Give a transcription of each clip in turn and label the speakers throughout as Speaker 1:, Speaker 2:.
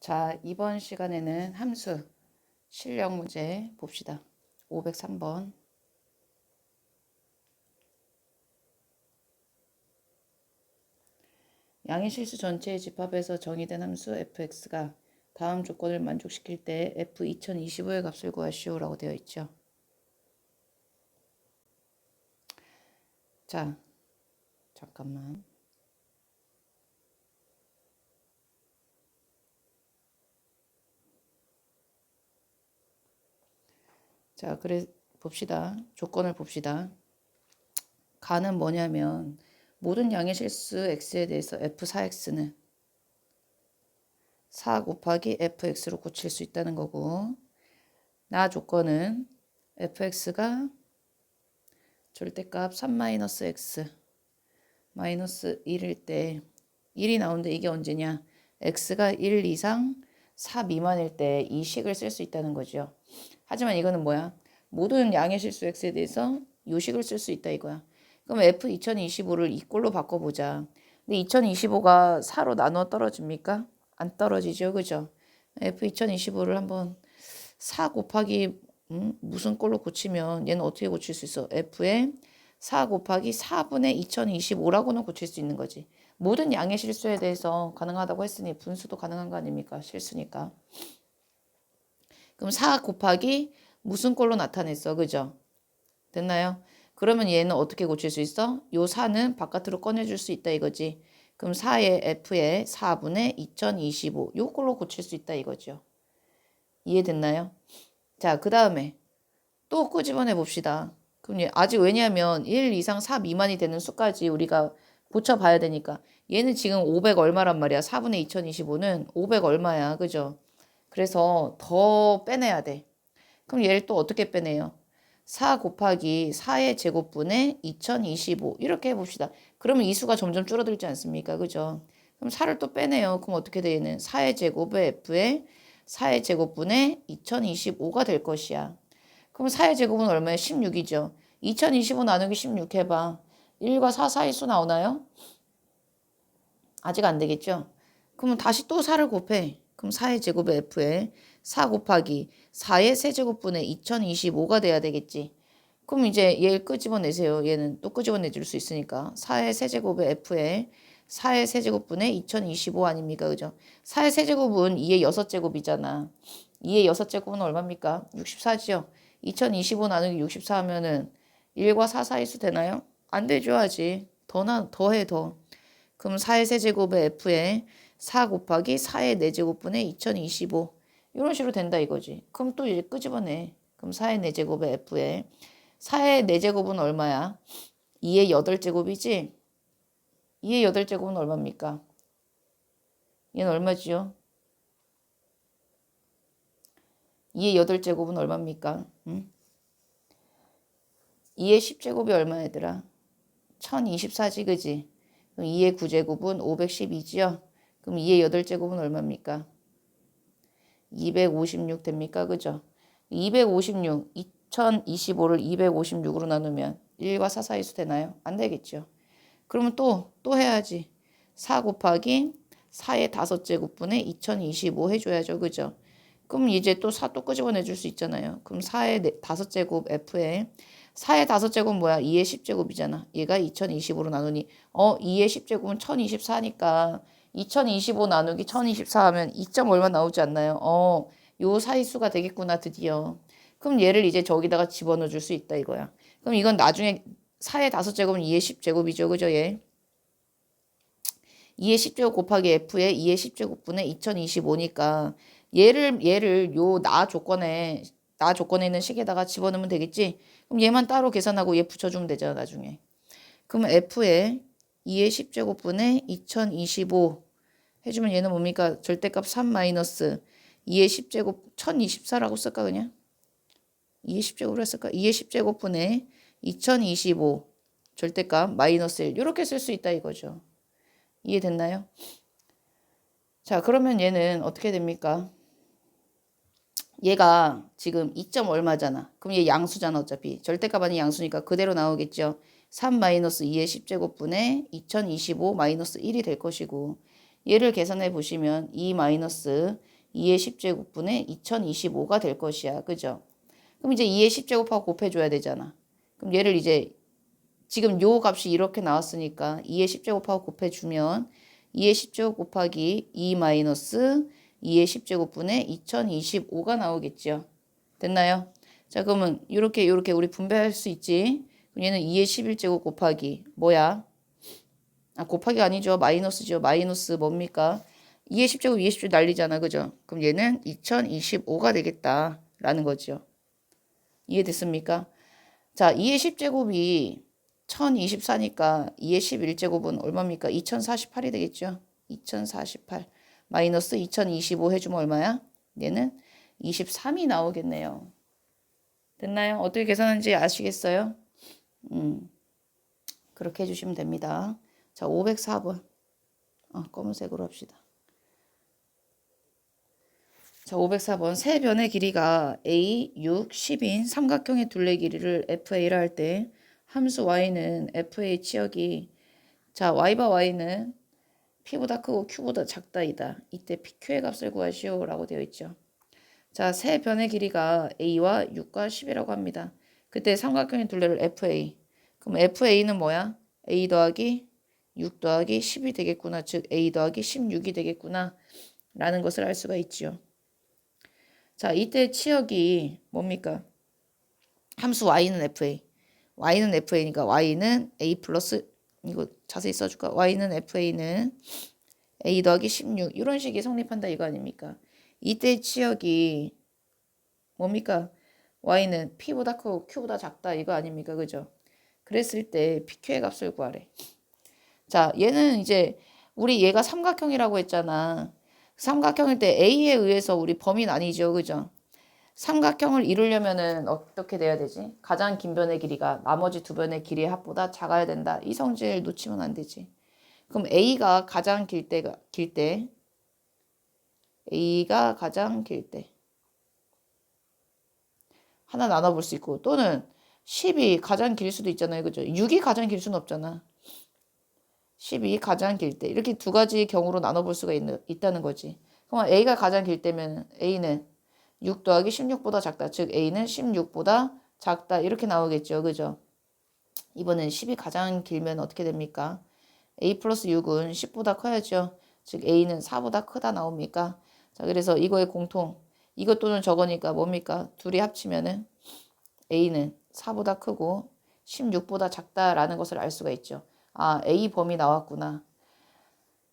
Speaker 1: 자, 이번 시간에는 함수 실력 문제 봅시다. 503번. 양의 실수 전체의 집합에서 정의된 함수 fx가 다음 조건을 만족시킬 때 f 2025의 값을 구하시오라고 되어 있죠. 자, 잠깐만. 자, 그래 봅시다. 조건을 봅시다. 가는 뭐냐면 모든 양의 실수 x에 대해서 f4x는 4 곱하기 fx로 고칠 수 있다는 거고, 나 조건은 fx가 절대값 3-x 마이너스 1일 때 1이 나오는데 이게 언제냐? x가 1 이상 4 미만일 때 이 식을 쓸 수 있다는 거죠. 하지만 이거는 뭐야? 모든 양의 실수 x에 대해서 이 식을 쓸 수 있다 이거야. 그럼 f 2025를 이꼴로 바꿔보자. 근데 2025가 4로 나눠 떨어집니까? 안 떨어지죠, 그죠? f 2025를 한번 4 곱하기 무슨 꼴로 고치면 얘는 어떻게 고칠 수 있어? f에 4 곱하기 4분의 2025라고는 고칠 수 있는 거지. 모든 양의 실수에 대해서 가능하다고 했으니 분수도 가능한 거 아닙니까? 실수니까. 그럼 4 곱하기 무슨 꼴로 나타냈어? 그죠? 됐나요? 그러면 얘는 어떻게 고칠 수 있어? 요 4는 바깥으로 꺼내줄 수 있다 이거지. 그럼 4의 f의 4분의 2025 요 꼴로 고칠 수 있다 이거죠. 이해됐나요? 자, 그 다음에 또 끄집어내 봅시다. 그럼 아직 왜냐하면 1 이상 4 미만이 되는 수까지 우리가 고쳐봐야 되니까. 얘는 지금 500 얼마란 말이야. 4분의 2025는 500 얼마야. 그죠? 그래서 더 빼내야 돼. 그럼 얘를 또 어떻게 빼내요? 4 곱하기 4의 제곱분의 2025 이렇게 해봅시다. 그러면 이 수가 점점 줄어들지 않습니까? 그죠? 그럼 4를 또 빼내요. 그럼 어떻게 돼? 얘는 4의 제곱의 f의 4의 제곱분의 2025가 될 것이야. 그럼 4의 제곱은 얼마예요? 16이죠. 2025 나누기 16 해봐. 1과 4 사이수 나오나요? 아직 안 되겠죠? 그러면 다시 또 4를 곱해. 그럼 4의 제곱의 f에 4 곱하기 4의 세제곱분의 2025가 돼야 되겠지. 그럼 이제 얘를 끄집어내세요. 얘는 또 끄집어내줄 수 있으니까. 4의 세제곱의 f에 4의 세제곱분의 2025 아닙니까? 그죠? 4의 세제곱은 2의 6제곱이잖아. 2의 6제곱은 얼마입니까? 64죠. 2025 나누기 64 하면은 1과 4 사이수 되나요? 안 되죠, 아직. 더해, 더. 그럼 4의 세제곱의 f에 4 곱하기 4의 4제곱분의 2025 이런 식으로 된다 이거지. 그럼 또 이제 끄집어내. 그럼 4의 4제곱의 f에 4의 4제곱은 얼마야? 2의 8제곱이지? 2의 8제곱은 얼마입니까? 얘는 얼마지요? 2의 8제곱은 얼마입니까? 2의 10제곱이 얼마 얘들아? 1024지 그지? 그럼 2의 9제곱은 512지요? 그럼 2의 8제곱은 얼마입니까? 256 됩니까? 그죠? 256, 2025를 256으로 나누면 1과 4 사이수 되나요? 안 되겠죠. 그러면 또 해야지. 4 곱하기 4의 5제곱분의 2025 해줘야죠. 그죠? 그럼 이제 또 4 또 끄집어내줄 수 있잖아요. 그럼 4의 5제곱 f에 4의 5제곱 뭐야? 2의 10제곱이잖아. 얘가 2025로 나누니 2의 10제곱은 1024니까 2025 나누기 1024 하면 2점 얼마 나오지 않나요? 요 사이수가 되겠구나 드디어. 그럼 얘를 이제 저기다가 집어넣어 줄 수 있다 이거야. 그럼 이건 나중에 4의 5제곱은 2의 10제곱이죠. 그죠? 얘. 2의 10제곱 곱하기 f의 2의 10제곱분의 2025니까 얘를 요 나 조건에 있는 식에다가 집어넣으면 되겠지? 그럼 얘만 따로 계산하고 얘 붙여주면 되잖아 나중에. 그러면 f의 2의 10제곱분의 2025 해주면 얘는 뭡니까? 절대값 3 마이너스 2의 10제곱 1024라고 쓸까 그냥? 2의 10제곱으로 했을까? 2의 10제곱분의 2025 절대값 마이너스 1 이렇게 쓸 수 있다 이거죠. 이해됐나요? 자, 그러면 얘는 어떻게 됩니까? 얘가 지금 2점 얼마잖아. 그럼 얘 양수잖아 어차피. 절대값 아닌 양수니까 그대로 나오겠죠. 3 마이너스 2의 10제곱분의 2025 마이너스 1이 될 것이고 얘를 계산해 보시면 2 마이너스 2의 10제곱분의 2025가 될 것이야. 그죠? 그럼 이제 2의 10제곱하고 곱해줘야 되잖아. 그럼 얘를 이제 지금 요 값이 이렇게 나왔으니까 2의 10제곱하고 곱해주면 2의 10제곱 곱하기 2 마이너스 2의 10제곱분의 2025가 나오겠죠. 됐나요? 자, 그러면 이렇게 우리 분배할 수 있지. 그럼 얘는 2의 11제곱 곱하기 뭐야? 아, 곱하기가 아니죠. 마이너스죠. 마이너스 뭡니까? 2의 10제곱 2의 10제곱 난리잖아. 그죠? 그럼 얘는 2025가 되겠다라는 거죠. 이해됐습니까? 자, 2의 10제곱이 1024니까 2의 11제곱은 얼마입니까? 2048이 되겠죠. 2048 마이너스 2025 해주면 얼마야? 얘는 23이 나오겠네요. 됐나요? 어떻게 계산하는지 아시겠어요? 그렇게 해주시면 됩니다. 자, 504번. 검은색으로 합시다. 자, 504번. 세 변의 길이가 A, 6, 10인 삼각형의 둘레 길이를 FA라 할 때 함수 y는 FA 치역이 자, y바 y는 p보다 크고 q보다 작다이다. 이때 pq의 값을 구하시오 라고 되어 있죠. 자, 세 변의 길이가 a와 6과 10이라고 합니다. 그때 삼각형의 둘레를 FA. 그럼 FA는 뭐야? A 더하기 6 더하기 10이 되겠구나. 즉 A 더하기 16이 되겠구나. 라는 것을 알 수가 있죠. 자, 이때 치역이 뭡니까? 함수 y는 FA. y는 FA니까 y는 A 플러스 이거 자세히 써줄까? y는 FA는 A 더하기 16 이런 식이 성립한다 이거 아닙니까? 이때 치역이 뭡니까? y는 p보다 크고 q보다 작다 이거 아닙니까? 그죠? 그랬을 때 pq의 값을 구하래. 자, 얘는 이제 우리 얘가 삼각형이라고 했잖아. 삼각형일 때 A에 의해서 우리 범위 나뉘죠. 그죠? 삼각형을 이루려면은 어떻게 돼야 되지? 가장 긴 변의 길이가 나머지 두 변의 길이의 합보다 작아야 된다. 이 성질 놓치면 안 되지. 그럼 A가 가장 길 때, A가 가장 길 때. 하나 나눠볼 수 있고, 또는 10이 가장 길 수도 있잖아요. 그죠? 6이 가장 길 수는 없잖아. 10이 가장 길 때. 이렇게 두 가지 경우로 나눠볼 수가 있다는 거지. 그럼 A가 가장 길 때면 A는 6 더하기 16보다 작다. 즉 A는 16보다 작다. 이렇게 나오겠죠. 그죠? 이번엔 10이 가장 길면 어떻게 됩니까? A 플러스 6은 10보다 커야죠. 즉 A는 4보다 크다 나옵니까? 자, 그래서 이거의 공통. 이것 또는 저거니까 뭡니까? 둘이 합치면은 A는 4보다 크고 16보다 작다라는 것을 알 수가 있죠. 아, A 범위 나왔구나.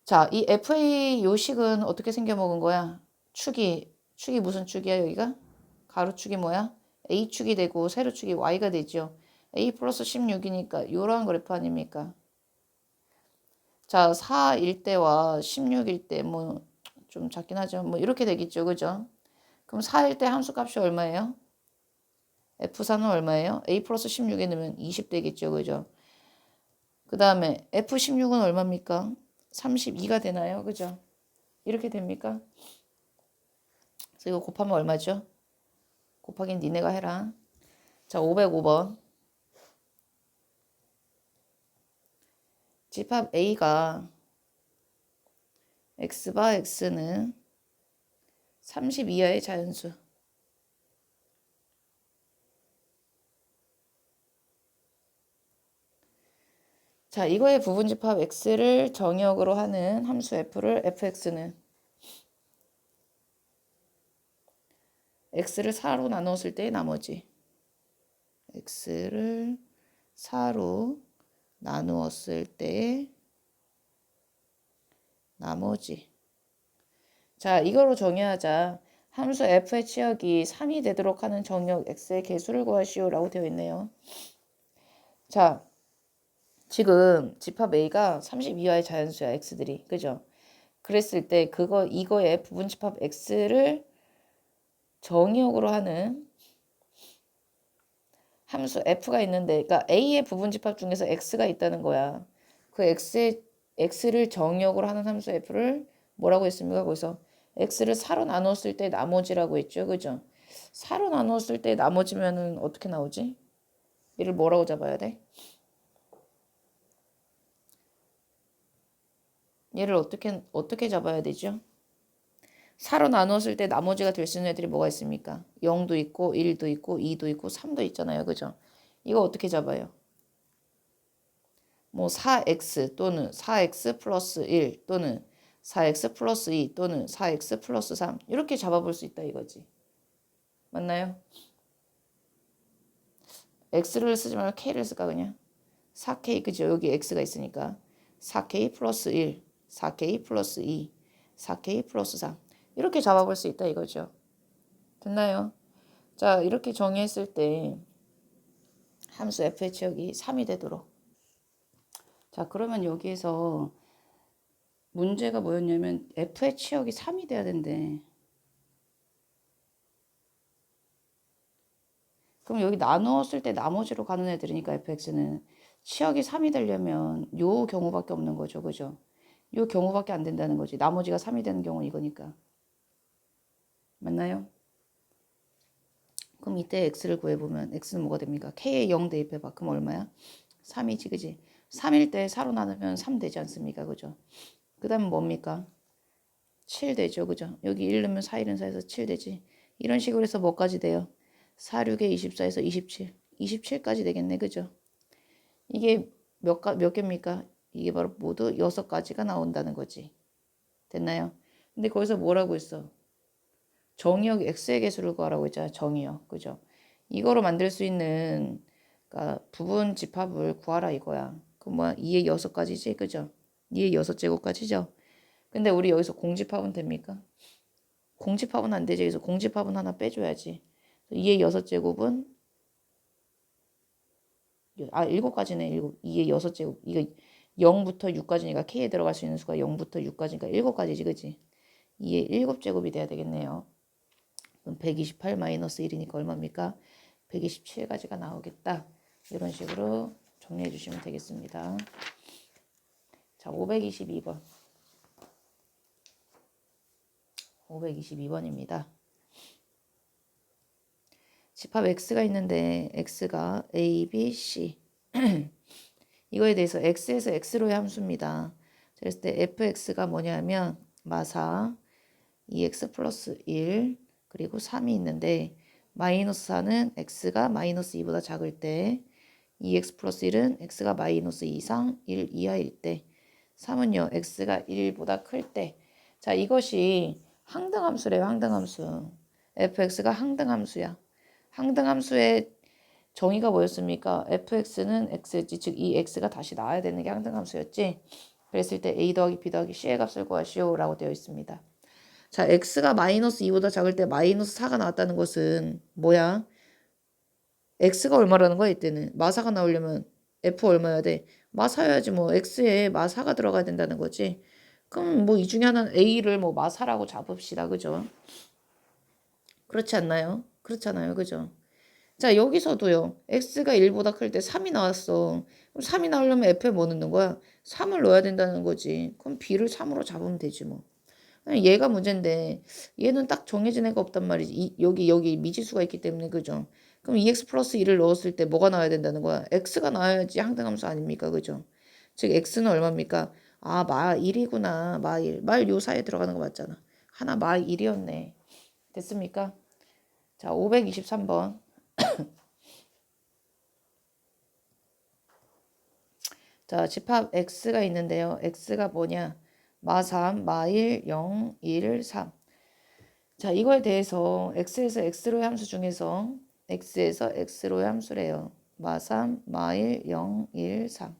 Speaker 1: 자, 이 FA 요식은 어떻게 생겨먹은 거야? 축이 무슨 축이야, 여기가? 가로축이 뭐야? A축이 되고 세로축이 Y가 되죠. A 플러스 16이니까 이러한 그래프 아닙니까? 자, 4일 때와 16일 때 뭐 좀 작긴 하죠. 뭐 이렇게 되겠죠. 그죠? 그럼 4일 때 함수값이 얼마예요? F4는 얼마예요? A 플러스 16에 넣으면 20 되겠죠. 그죠? 그 다음에 F16은 얼마입니까? 32가 되나요? 그죠? 이렇게 됩니까? 그래서 이거 곱하면 얼마죠? 곱하긴 니네가 해라. 자, 505번. 집합 A가 X바 X는 30 이하의 자연수. 자, 이거의 부분집합 X를 정의역으로 하는 함수 F를 fx는 X를 4로 나누었을 때의 나머지. X를 4로 나누었을 때의 나머지. 자, 이거로 정의하자. 함수 f의 치역이 3이 되도록 하는 정의역 x의 개수를 구하시오라고 되어 있네요. 자, 지금 집합 a가 30 이하의 자연수야, x들이. 그죠? 그랬을 때 이거의 부분집합 x를 정의역으로 하는 함수 f가 있는데, 그러니까 a의 부분집합 중에서 x가 있다는 거야. 그 x를 정의역으로 하는 함수 f를 뭐라고 했습니까? 거기서 x를 4로 나눴을 때 나머지라고 했죠. 그죠? 4로 나눴을 때 나머지면은 어떻게 나오지? 얘를 뭐라고 잡아야 돼? 얘를 어떻게 잡아야 되죠? 4로 나누었을 때 나머지가 될 수 있는 애들이 뭐가 있습니까? 0도 있고 1도 있고 2도 있고 3도 있잖아요. 그죠? 이거 어떻게 잡아요? 뭐 4x 또는 4x 플러스 1 또는 4x 플러스 2 또는 4x 플러스 3 이렇게 잡아볼 수 있다 이거지. 맞나요? x를 쓰지 말고 k를 쓸까 그냥? 4k 그죠? 여기 x가 있으니까 4k 플러스 1, 4k 플러스 2, 4k 플러스 3 이렇게 잡아볼 수 있다 이거죠. 됐나요? 자 이렇게 정의했을 때 함수 f의 치역이 3이 되도록. 자 그러면 여기에서 문제가 뭐였냐면 f의 치역이 3이 돼야 된대. 그럼 여기 나누었을 때 나머지로 가는 애들이니까 fx는 치역이 3이 되려면 요 경우밖에 없는 거죠. 그죠? 요 경우밖에 안 된다는 거지. 나머지가 3이 되는 경우는 이거니까. 맞나요? 그럼 이때 x를 구해보면 x는 뭐가 됩니까? k에 0 대입해봐. 그럼 얼마야? 3이지 그지? 3일 때 4로 나누면 3 되지 않습니까? 그죠? 그 다음에 뭡니까? 7 되죠. 그죠? 여기 1 넣으면 4, 1은 4에서 7 되지. 이런 식으로 해서 뭐까지 돼요? 4, 6에 24에서 27. 27까지 되겠네. 그죠? 이게 몇 개입니까? 이게 바로 모두 6가지가 나온다는 거지. 됐나요? 근데 거기서 뭐라고 했어? 정의역 x의 개수를 구하라고 했잖아. 정의역. 그죠? 이거로 만들 수 있는 그러니까 부분 집합을 구하라 이거야. 그 뭐야? 2의 6가지지. 그죠? 2의 6제곱까지죠. 근데 우리 여기서 공집합은 됩니까? 공집합은 안 되지. 그래서 공집합은 하나 빼줘야지. 2의 6제곱은 7가지네. 2의 6제곱. 이거 0부터 6까지니까 k에 들어갈 수 있는 수가 0부터 6까지니까 7가지지. 그지? 2의 7제곱이 돼야 되겠네요. 그럼 128 마이너스 1이니까 얼마입니까? 127가지가 나오겠다. 이런 식으로 정리해 주시면 되겠습니다. 자, 522번. 522번입니다. 집합 x가 있는데 x가 a, b, c 이거에 대해서 x에서 x로의 함수입니다. 그랬을 때 fx가 뭐냐면 마사 2x 플러스 1 그리고 3이 있는데 마이너스 4는 x가 마이너스 2보다 작을 때 2x 플러스 1은 x가 마이너스 2 이상 1 이하일 때 3은요 x가 1보다 클 때 자 이것이 항등함수래요. 항등함수 fx가 항등함수야. 항등함수의 정의가 뭐였습니까? fx는 x지 즉 이 x가 다시 나와야 되는 게 항등함수였지. 그랬을 때 a 더하기 b 더하기 c의 값을 구하시오 라고 되어 있습니다. 자 x가 마이너스 2보다 작을 때 마이너스 4가 나왔다는 것은 뭐야? x가 얼마라는 거야 이때는. 마사가 나오려면 f 얼마여야 돼? 마사여야지 뭐 x에 마사가 들어가야 된다는 거지. 그럼 뭐 이 중에 하나는 a를 뭐 마사라고 잡읍시다. 그죠? 그렇지 않나요? 그렇잖아요. 그죠? 자 여기서도요. x가 1보다 클 때 3이 나왔어. 그럼 3이 나오려면 f에 뭐 넣는 거야? 3을 넣어야 된다는 거지. 그럼 b를 3으로 잡으면 되지 뭐. 얘가 문제인데 얘는 딱 정해진 애가 없단 말이지. 여기 미지수가 있기 때문에 그죠? 그럼 2x 플러스 1을 넣었을 때 뭐가 나와야 된다는 거야? x가 나와야지 항등함수 아닙니까? 그죠? 즉 x는 얼마입니까? 아, 마 1이구나. 마 1. 말 요 사이에 들어가는 거 맞잖아. 하나 마 1이었네. 됐습니까? 자, 523번. 자, 집합 x가 있는데요. x가 뭐냐? 마 3, 마 1, 0, 1, 3. 자, 이거에 대해서 x에서 x로의 함수 중에서 x에서 x로의 함수래요. 마 3, 마 1, 0, 1, 3.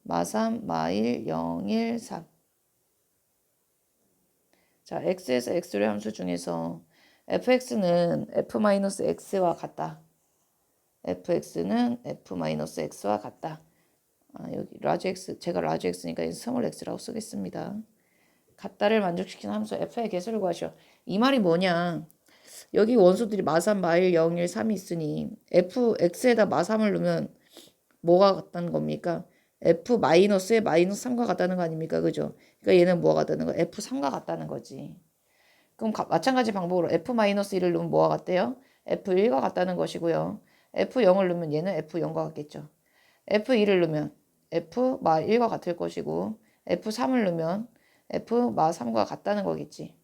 Speaker 1: 마 3, 마 1, 0, 1, 3. 자, x에서 x로의 함수 중에서 fx는 f-x와 같다. fx는 f-x와 같다. 아, 여기 라지 x, 제가 라지 x니까 스몰 x라고 쓰겠습니다. 같다를 만족시키는 함수 f의 개수를 구하시오. 이 말이 뭐냐? 여기 원소들이 마3, 마1, 0, 1, 3이 있으니 fx에다 마3을 넣으면 뭐가 같다는 겁니까? f 마이너스에 마이너스 3과 같다는 거 아닙니까? 그죠? 그러니까 얘는 뭐가 같다는 거? f3과 같다는 거지. 그럼 마찬가지 방법으로 f-1을 넣으면 뭐가 같대요? f1과 같다는 것이고요. f0을 넣으면 얘는 f0과 같겠죠. f2를 넣으면 f 마 1과 같을 것이고 f3을 넣으면 f 마 3과 같다는 거겠지.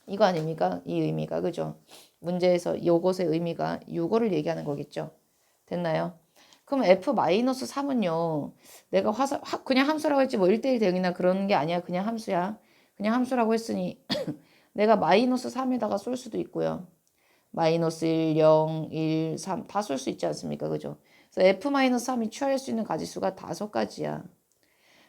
Speaker 1: 이거 아닙니까? 이 의미가 그죠? 문제에서 이것의 의미가 이거를 얘기하는 거겠죠. 됐나요? 그럼 f-3은요. 내가 그냥 함수라고 했지 뭐 1대1 대응이나 그런 게 아니야. 그냥 함수야. 그냥 함수라고 했으니 내가 -3에다가 쏠 수도 있고요. -1, 0, 1, 3 다 쏠 수 있지 않습니까? 그죠? 그래서 f-3이 취할 수 있는 가지수가 5가지야.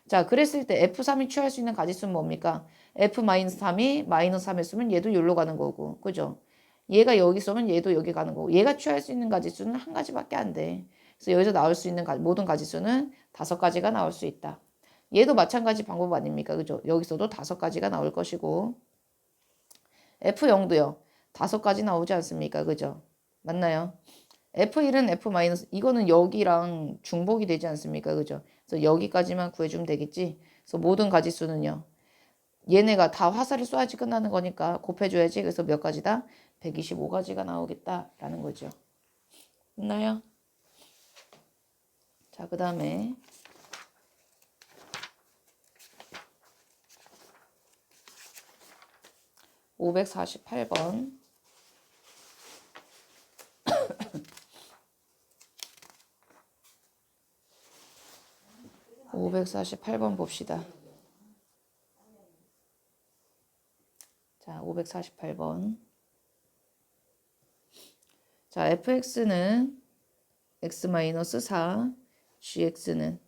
Speaker 1: 자, 그랬을 때 F3이 취할 수 있는 가지수는 뭡니까? F-3이 -3에 쓰면 얘도 여기로 가는 거고. 그죠? 얘가 여기 쓰면 얘도 여기 가는 거고. 얘가 취할 수 있는 가지수는 한 가지밖에 안 돼. 그래서 여기서 나올 수 있는 모든 가지수는 5가지가 나올 수 있다. 얘도 마찬가지 방법 아닙니까? 그죠? 여기서도 5가지가 나올 것이고. F0도요. 5가지 나오지 않습니까? 그죠? 맞나요? F1은 F- 이거는 여기랑 중복이 되지 않습니까? 그죠? 그래서 여기까지만 구해주면 되겠지. 그래서 모든 가지수는요. 얘네가 다 화살을 쏘아야지 끝나는 거니까 곱해줘야지. 그래서 몇 가지다? 125가지가 나오겠다라는 거죠. 됐나요? 자, 그 다음에 548번. 548번 봅시다. 자, 548번. 자, fx는 x-4, gx는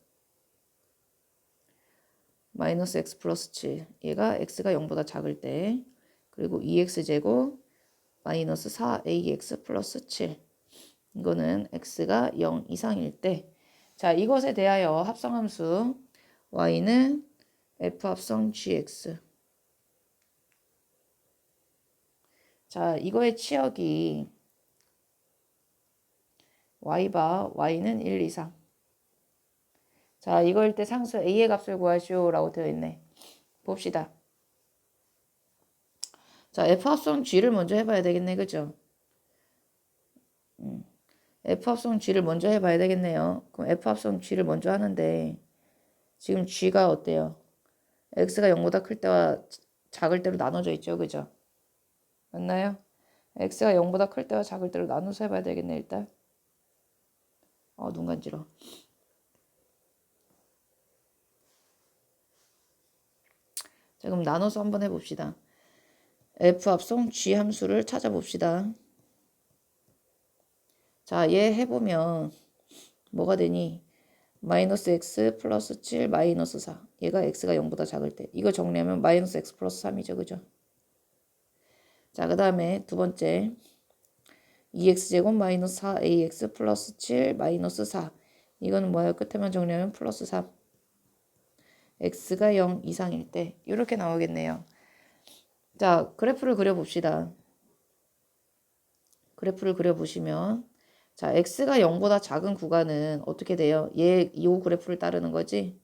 Speaker 1: 마이너스 x 플러스 7. 얘가 x가 0보다 작을 때. 그리고 2x제곱 마이너스 4ax 플러스 7. 이거는 x가 0 이상일 때. 자, 이것에 대하여 합성함수 y는 f 합성 gx. 자, 이거의 치역이 y바 y는 1 이상. 자, 이거일 때 상수 a의 값을 구하시오 라고 되어 있네. 봅시다. 자, f 합성 g를 먼저 해봐야 되겠네. 그죠? f 합성 g를 먼저 해봐야 되겠네요. 그럼 f 합성 g를 먼저 하는데 지금 g가 어때요? x가 0보다 클 때와 작을 때로 나눠져 있죠. 그죠? 맞나요? x가 0보다 클 때와 작을 때로 나눠서 해봐야 되겠네. 일단 눈 간지러. 자, 그럼 나눠서 한번 해봅시다. f 합성 g 함수를 찾아봅시다. 자, 얘 해보면 뭐가 되니? 마이너스 x 플러스 7 마이너스 4. 얘가 x가 0보다 작을 때. 이거 정리하면 마이너스 x 플러스 3이죠. 그죠? 자, 그 다음에 두 번째 2x제곱 마이너스 4ax 플러스 7 마이너스 4. 이거는 뭐예요? 끝에만 정리하면 플러스 3. x가 0 이상일 때 이렇게 나오겠네요. 자, 그래프를 그려봅시다. 그래프를 그려보시면 자, x가 0보다 작은 구간은 어떻게 돼요? 이 그래프를 따르는 거지?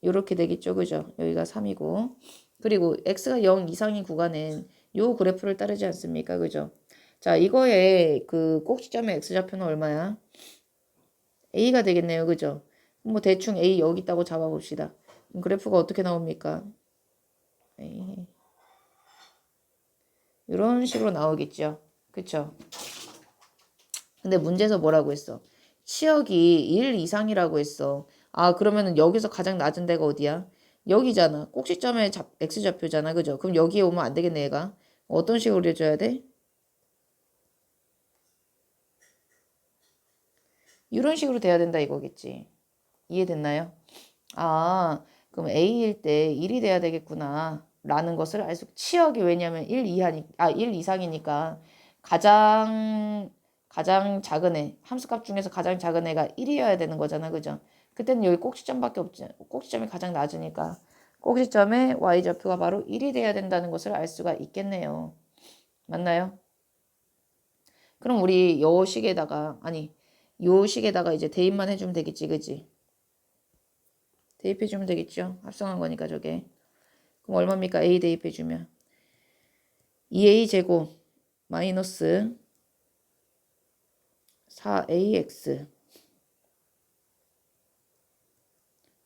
Speaker 1: 이렇게 되겠죠. 그죠? 여기가 3이고 그리고 x가 0 이상인 구간은 요 그래프를 따르지 않습니까? 그죠? 자, 이거의 그 꼭지점의 x좌표는 얼마야? a가 되겠네요. 그죠? 뭐 대충 a 여기 있다고 잡아봅시다. 그럼 그래프가 어떻게 나옵니까? a. 이런 식으로 나오겠죠. 그쵸? 근데 문제에서 뭐라고 했어? 치역이 1 이상이라고 했어. 아, 그러면은 여기서 가장 낮은 데가 어디야? 여기잖아. 꼭지점의 x좌표잖아. 그죠? 그럼 여기에 오면 안 되겠네, 얘가. 어떤 식으로 그려줘야 돼? 이런 식으로 돼야 된다 이거겠지. 이해됐나요? 아, 그럼 A일 때 1이 돼야 되겠구나. 라는 것을 알 수, 치역이 왜냐면 1 이상이니까 가장 작은 애, 함수값 중에서 가장 작은 애가 1이어야 되는 거잖아. 그죠? 그때는 여기 꼭지점밖에 없지. 꼭지점이 가장 낮으니까. 꼭지점의 y좌표가 바로 1이 돼야 된다는 것을 알 수가 있겠네요. 맞나요? 그럼 우리 요 식에다가 이제 대입만 해주면 되겠지. 그지? 대입해주면 되겠죠. 합성한 거니까 저게. 그럼 얼마입니까? a 대입해주면 2a 제곱 마이너스 4ax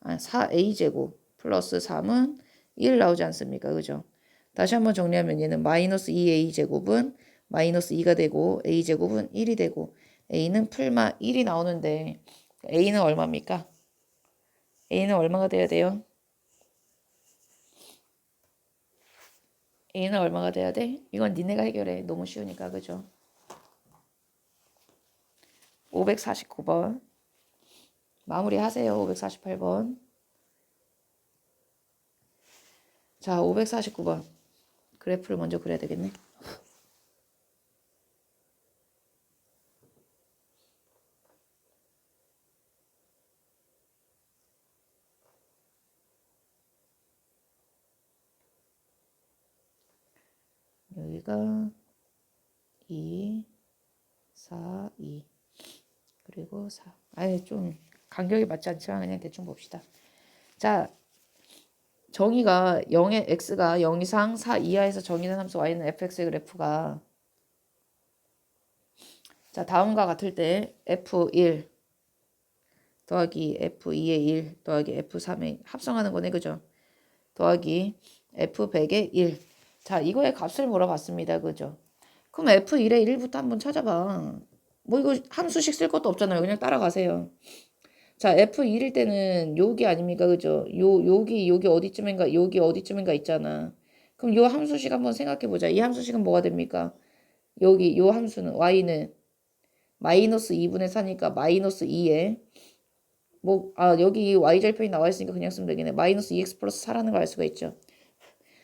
Speaker 1: 4a제곱 플러스 3은 1 나오지 않습니까? 그죠? 다시 한번 정리하면 얘는 마이너스 2a제곱은 마이너스 2가 되고 a제곱은 1이 되고 a는 풀마 1이 나오는데 a는 얼마입니까? a는 얼마가 돼야 돼요? a는 얼마가 돼야 돼? 이건 니네가 해결해. 너무 쉬우니까. 그죠? 549번 마무리하세요. 548번. 자, 549번. 그래프를 먼저 그려야 되겠네. 여기가 2, 4, 2 그리고 4. 아예 좀 간격이 맞지 않지만 그냥 대충 봅시다. 자, 정의가 0의 x가 0 이상 4 이하에서 정의된 함수 y는 fx의 그래프가 자 다음과 같을 때 f1 더하기 f2의 1 더하기 f3의 합성하는 거네. 그죠? 더하기 f100의 1. 자 이거의 값을 물어봤습니다. 그죠? 그럼 f1의 1부터 한번 찾아봐. 뭐 이거 함수식 쓸 것도 없잖아요. 그냥 따라가세요. 자, F1일 때는 여기 아닙니까? 그죠? 여기 어디쯤인가, 여기 어디쯤인가 있잖아. 그럼 요 함수식 한번 생각해 보자. 이 함수식은 뭐가 됩니까? 여기 요 함수는 y는 마이너스 2분의 4니까 마이너스 2에 여기 y절편이 나와 있으니까 그냥 쓰면 되겠네. 마이너스 2x 플러스 4라는 걸 알 수가 있죠.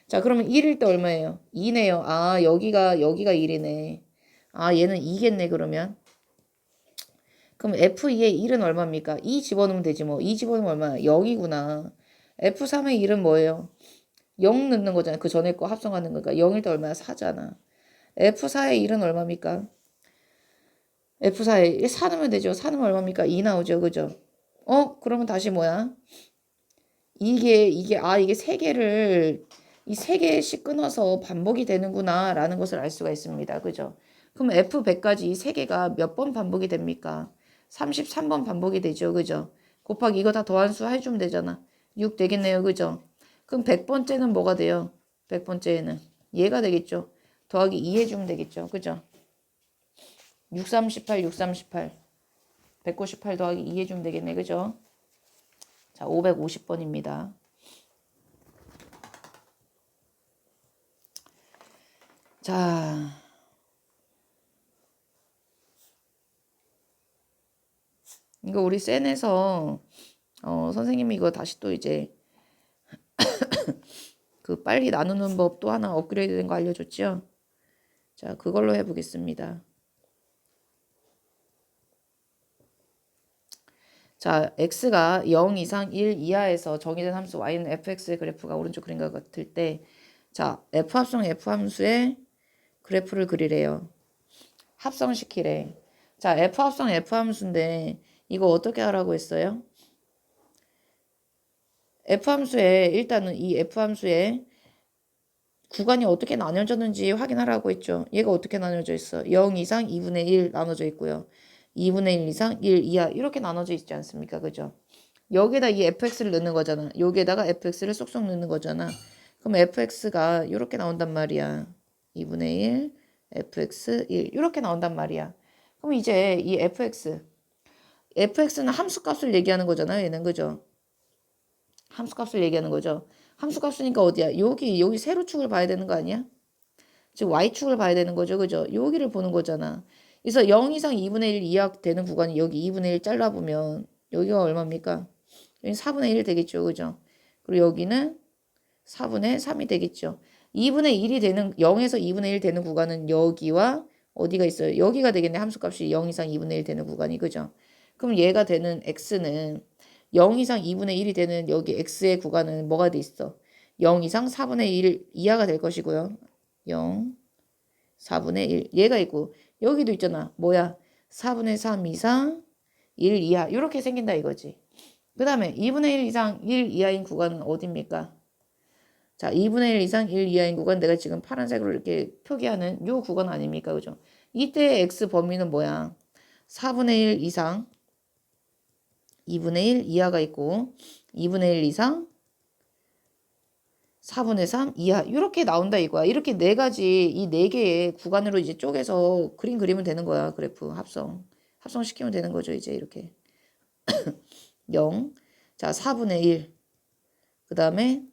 Speaker 1: 자, 그러면 1일 때 얼마예요? 2네요. 아, 여기가 1이네. 아, 얘는 2겠네, 그러면. 그럼 F2의 1은 얼마입니까? 2 집어넣으면 되지 뭐. 2 집어넣으면 얼마야? 0이구나. F3의 1은 뭐예요? 0 넣는 거잖아. 그 전에 거 합성하는 거니까. 0일 때 얼마야? 4잖아. F4의 1은 얼마입니까? F4의 1, 4 넣으면 되죠. 4 넣으면 얼마입니까? 2 나오죠. 그죠? 그러면 다시 뭐야? 이게 세 개를, 이 세 개씩 끊어서 반복이 되는구나. 라는 것을 알 수가 있습니다. 그죠? 그럼 F100까지 이 세 개가 몇 번 반복이 됩니까? 33번 반복이 되죠. 그죠? 곱하기 이거 다 더한수 해주면 되잖아. 6 되겠네요. 그죠? 그럼 100번째는 뭐가 돼요? 100번째는 얘가 되겠죠. 더하기 2 해주면 되겠죠. 그죠? 6, 38, 6, 38. 198 더하기 2 해주면 되겠네. 그죠? 자, 550번입니다. 자, 이거 우리 센에서 선생님이 이거 다시 또 이제 그 빨리 나누는 법 또 하나 업그레이드 된 거 알려줬죠? 자, 그걸로 해보겠습니다. 자, x가 0 이상 1 이하에서 정의된 함수 y는 fx의 그래프가 오른쪽 그림과 같을 때 자, f합성 f함수의 그래프를 그리래요. 합성시키래. 자, f합성 f함수인데 이거 어떻게 하라고 했어요? f함수에 일단은 이 f함수에 구간이 어떻게 나눠졌는지 확인하라고 했죠. 얘가 어떻게 나눠져 있어? 0 이상 2분의 1 나눠져 있고요. 2분의 1 이상 1 이하 이렇게 나눠져 있지 않습니까? 그죠? 여기에다 이 fx를 넣는 거잖아. 여기에다가 fx를 쏙쏙 넣는 거잖아. 그럼 fx가 이렇게 나온단 말이야. 2분의 1 fx 1 이렇게 나온단 말이야. 그럼 이제 이 fx는 함수값을 얘기하는 거잖아요. 얘는 그죠? 함수값을 얘기하는 거죠. 함수값이니까 어디야? 여기 세로축을 봐야 되는 거 아니야? 즉 y축을 봐야 되는 거죠. 그죠? 여기를 보는 거잖아. 그래서 0 이상 2분의 1 이하 되는 구간이 여기 2분의 1 잘라보면 여기가 얼마입니까? 여기 4분의 1 되겠죠. 그죠? 그리고 여기는 4분의 3이 되겠죠. 2분의 1이 되는 0에서 2분의 1 되는 구간은 여기와 어디가 있어요? 여기가 되겠네. 함수값이 0 이상 2분의 1 되는 구간이. 그죠? 그럼 얘가 되는 x는 0 이상 2분의 1이 되는 여기 x의 구간은 뭐가 돼 있어? 0 이상 4분의 1 이하가 될 것이고요. 0, 4분의 1 얘가 있고 여기도 있잖아. 뭐야? 4분의 3 이상 1 이하 이렇게 생긴다 이거지. 그 다음에 2분의 1 이상 1 이하인 구간은 어디입니까? 자, 2분의 1 이상 1 이하인 구간 내가 지금 파란색으로 이렇게 표기하는 요 구간 아닙니까? 그죠? 이때 x 범위는 뭐야? 4분의 1 이상 2분의 1 이하가 있고 2분의 1 이상 4분의 3 이하 이렇게 나온다 이거야. 이렇게 네 가지 이 네 개의 구간으로 이제 쪼개서 그림 그리면 되는 거야. 그래프 합성시키면 되는 거죠. 이제 이렇게 0. 자, 4분의 1. 그 다음에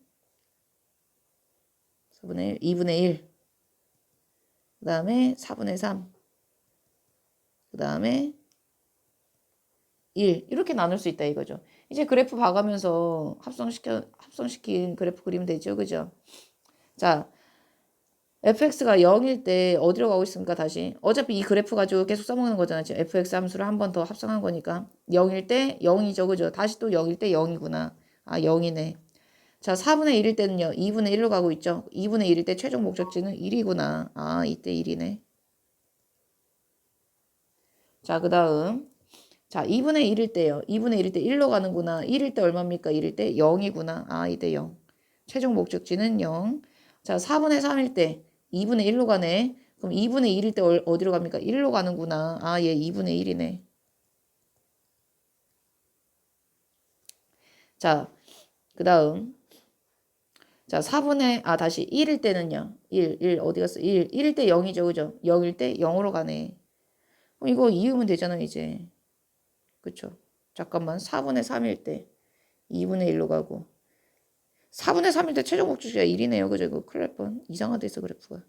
Speaker 1: 4분의 1, 2분의 1. 그 다음에 4분의 3. 그 다음에 1. 이렇게 나눌 수 있다 이거죠. 이제 그래프 봐가면서 합성시킨 그래프 그리면 되죠. 그죠? 자, fx가 0일 때 어디로 가고 있습니까? 다시. 어차피 이 그래프 가지고 계속 써먹는 거잖아. 지금 fx 함수를 한 번 더 합성한 거니까. 0일 때 0이죠. 그죠? 다시 또 0일 때 0이구나. 아, 0이네. 자, 4분의 1일 때는요. 2분의 1로 가고 있죠. 2분의 1일 때 최종 목적지는 1이구나. 아, 이때 1이네. 자, 그 다음. 자, 2분의 1일 때요. 2분의 1일 때 1로 가는구나. 1일 때 얼마입니까? 1일 때 0이구나. 아, 이때 0. 최종 목적지는 0. 자, 4분의 3일 때 2분의 1로 가네. 그럼 2분의 1일 때 어디로 갑니까? 1로 가는구나. 아, 얘 2분의 1이네. 자, 그 다음. 자, 다시 1일 때는요. 1 어디 갔어? 1일 때 0이죠. 그죠? 0일 때 0으로 가네. 그럼 이거 이으면 되잖아, 이제. 그쵸? 잠깐만. 4분의 3일 때 2분의 1로 가고. 4분의 3일 때 최종 목적지가 1이네요. 그죠? 이거 큰일 날 뻔. 이상하다 했어, 그래프가.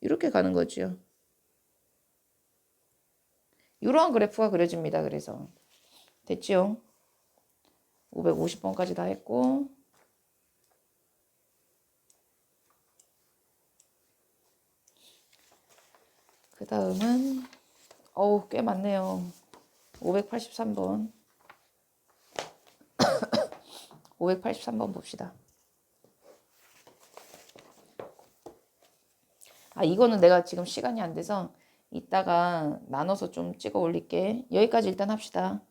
Speaker 1: 이렇게 가는 거지요. 이러한 그래프가 그려집니다. 그래서. 됐죠? 550번까지 다 했고. 그 다음은, 어우, 꽤 많네요. 583번. 583번 봅시다. 아, 이거는 내가 지금 시간이 안 돼서 이따가 나눠서 좀 찍어 올릴게. 여기까지 일단 합시다.